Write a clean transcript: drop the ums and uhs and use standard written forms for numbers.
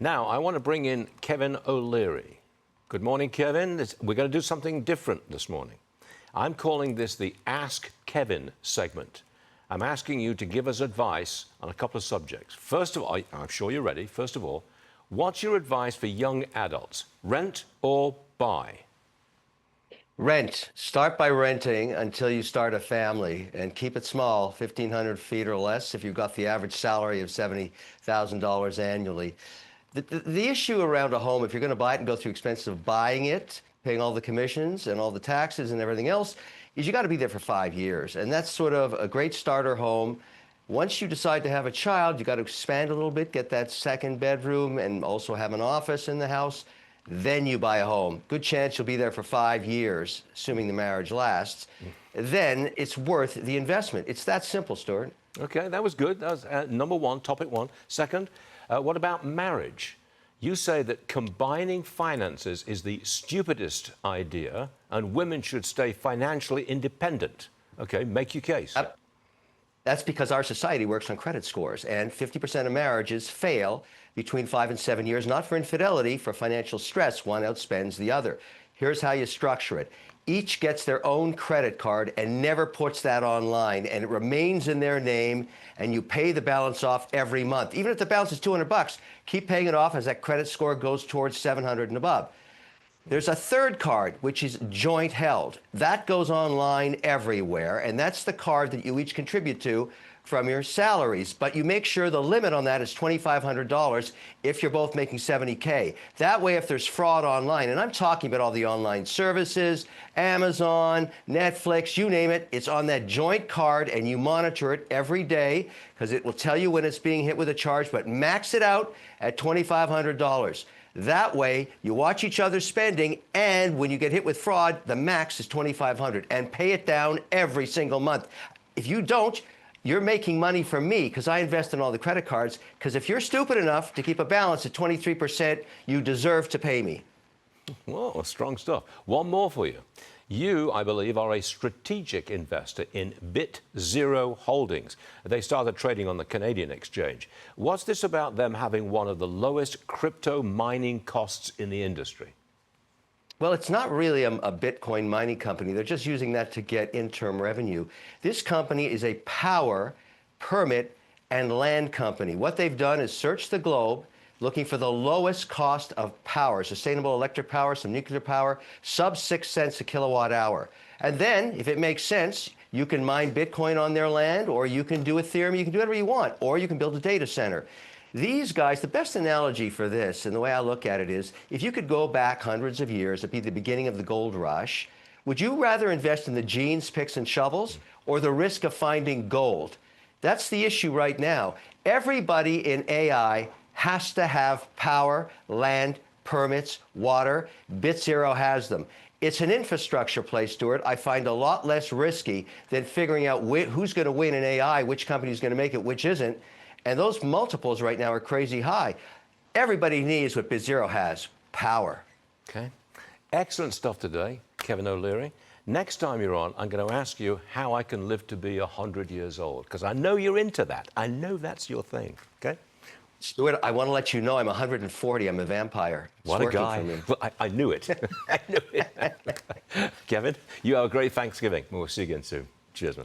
Now, I want to bring in Kevin O'Leary. Good morning, Kevin. We're going to do something different this morning. I'm calling this the Ask Kevin segment. I'm asking you to give us advice on a couple of subjects. First of all, I'm sure you're ready. First of all, what's your advice for young adults? Rent or buy? Rent. Start by renting until you start a family, and keep it small, 1,500 feet or less if you've got the average salary of $70,000 annually. The issue around a home, if you're going to buy it and go through expenses of buying it, paying all the commissions and all the taxes and everything else, is you got to be there for 5 years. And that's sort of a great starter home. Once you decide to have a child, you got to expand a little bit, get that second bedroom and also have an office in the house. Then you buy a home. Good chance you'll be there for 5 years, assuming the marriage lasts. Then it's worth the investment. It's that simple, Stuart. Okay, that was good. That was number one, topic one. Second, what about marriage? You say that combining finances is the stupidest idea and women should stay financially independent. Okay, make your case. That's because our society works on credit scores, and 50% of marriages fail between 5 and 7 years, not for infidelity, for financial stress. One outspends the other. Here's how you structure it. Each gets their own credit card and never puts that online, and it remains in their name, and you pay the balance off every month. Even if the balance is $200, keep paying it off as that credit score goes towards 700 and above. There's a third card, which is joint held. That goes online everywhere, and that's the card that you each contribute to from your salaries. But you make sure the limit on that is $2,500 if you're both making $70K. That way, if there's fraud online, and I'm talking about all the online services, Amazon, Netflix, you name it, it's on that joint card, and you monitor it every day because it will tell you when it's being hit with a charge, but max it out at $2,500. That way, you watch each other's spending, and when you get hit with fraud, the max is $2,500, and pay it down every single month. If you don't, you're making money from me because I invest in all the credit cards, because if you're stupid enough to keep a balance at 23%, you deserve to pay me. Whoa, strong stuff. One more for you. You, I believe, are a strategic investor in BitZero Holdings. They started trading on the Canadian exchange. What's this about them having one of the lowest crypto mining costs in the industry? Well, it's not really a Bitcoin mining company. They're just using that to get interim revenue. This company is a power, permit, and land company. What they've done is search the globe, looking for the lowest cost of power, sustainable electric power, some nuclear power, sub 6 cents a kilowatt hour. And then, if it makes sense, you can mine Bitcoin on their land, or you can do Ethereum, you can do whatever you want, or you can build a data center. These guys, the best analogy for this, and the way I look at it is, if you could go back hundreds of years, it'd be the beginning of the gold rush, would you rather invest in the jeans, picks, and shovels, or the risk of finding gold? That's the issue right now. Everybody in AI has to have power, land, permits, water. BitZero has them. It's an infrastructure play, Stuart. I find a lot less risky than figuring out who's going to win in AI, which company's going to make it, which isn't. And those multiples right now are crazy high. Everybody needs what BitZero has, power. Okay. Excellent stuff today, Kevin O'Leary. Next time you're on, I'm going to ask you how I can live to be 100 years old, because I know you're into that. I know that's your thing, okay? Stuart, I want to let you know I'm 140. I'm a vampire. What a guy. Well, I knew it. I knew it. Kevin, you have a great Thanksgiving. We'll see you again soon. Cheers, man.